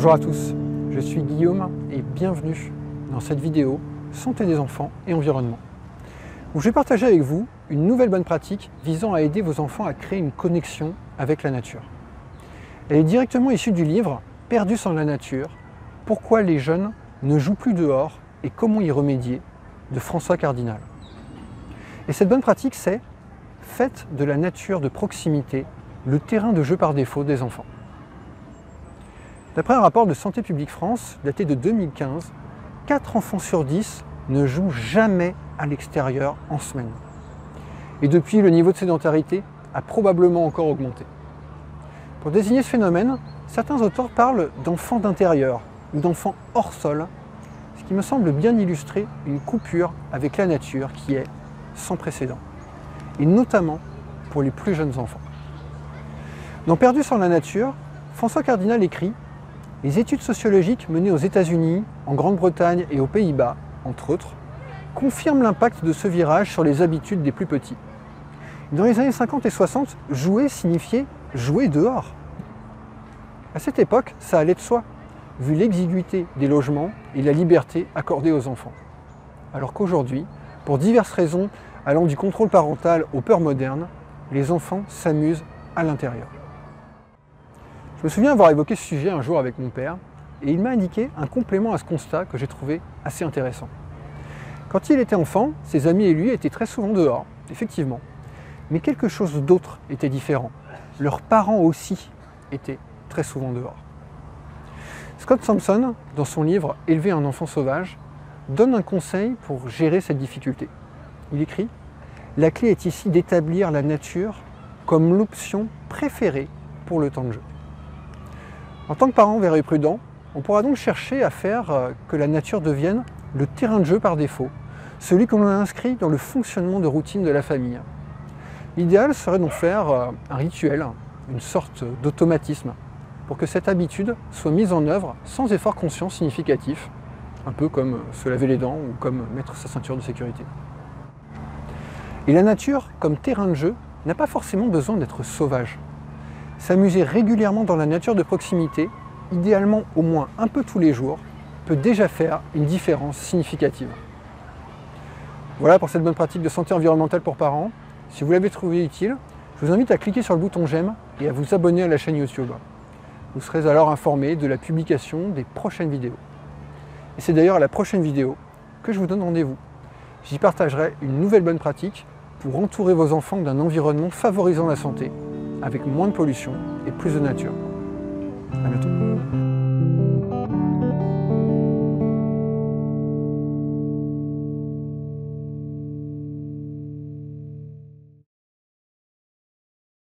Bonjour à tous, je suis Guillaume et bienvenue dans cette vidéo Santé des enfants et environnement, où je vais partager avec vous une nouvelle bonne pratique visant à aider vos enfants à créer une connexion avec la nature. Elle est directement issue du livre Perdus sans la nature, pourquoi les jeunes ne jouent plus dehors et comment y remédier de François Cardinal. Et cette bonne pratique, c'est faites de la nature de proximité le terrain de jeu par défaut des enfants. D'après un rapport de Santé publique France daté de 2015, 4 enfants sur 10 ne jouent jamais à l'extérieur en semaine. Et depuis, le niveau de sédentarité a probablement encore augmenté. Pour désigner ce phénomène, certains auteurs parlent d'enfants d'intérieur ou d'enfants hors sol, ce qui me semble bien illustrer une coupure avec la nature qui est sans précédent, et notamment pour les plus jeunes enfants. Dans Perdus sans la nature, François Cardinal écrit « Les études sociologiques menées aux États-Unis, en Grande-Bretagne et aux Pays-Bas, entre autres, confirment l'impact de ce virage sur les habitudes des plus petits. Dans les années 50 et 60, jouer signifiait jouer dehors. À cette époque, ça allait de soi, vu l'exiguïté des logements et la liberté accordée aux enfants. Alors qu'aujourd'hui, pour diverses raisons allant du contrôle parental aux peurs modernes, les enfants s'amusent à l'intérieur. Je me souviens avoir évoqué ce sujet un jour avec mon père et il m'a indiqué un complément à ce constat que j'ai trouvé assez intéressant. Quand il était enfant, ses amis et lui étaient très souvent dehors, effectivement. Mais quelque chose d'autre était différent. Leurs parents aussi étaient très souvent dehors. Scott Sampson, dans son livre « Élever un enfant sauvage », donne un conseil pour gérer cette difficulté. Il écrit « La clé est ici d'établir la nature comme l'option préférée pour le temps de jeu. » En tant que parent vert et prudent, on pourra donc chercher à faire que la nature devienne le terrain de jeu par défaut, celui qu'on a inscrit dans le fonctionnement de routine de la famille. L'idéal serait d'en faire un rituel, une sorte d'automatisme, pour que cette habitude soit mise en œuvre sans effort conscient significatif, un peu comme se laver les dents ou comme mettre sa ceinture de sécurité. Et la nature, comme terrain de jeu, n'a pas forcément besoin d'être sauvage. S'amuser régulièrement dans la nature de proximité, idéalement au moins un peu tous les jours, peut déjà faire une différence significative. Voilà pour cette bonne pratique de santé environnementale pour parents. Si vous l'avez trouvé utile, je vous invite à cliquer sur le bouton j'aime et à vous abonner à la chaîne YouTube. Vous serez alors informé de la publication des prochaines vidéos. Et c'est d'ailleurs à la prochaine vidéo que je vous donne rendez-vous. J'y partagerai une nouvelle bonne pratique pour entourer vos enfants d'un environnement favorisant la santé, avec moins de pollution et plus de nature. À bientôt.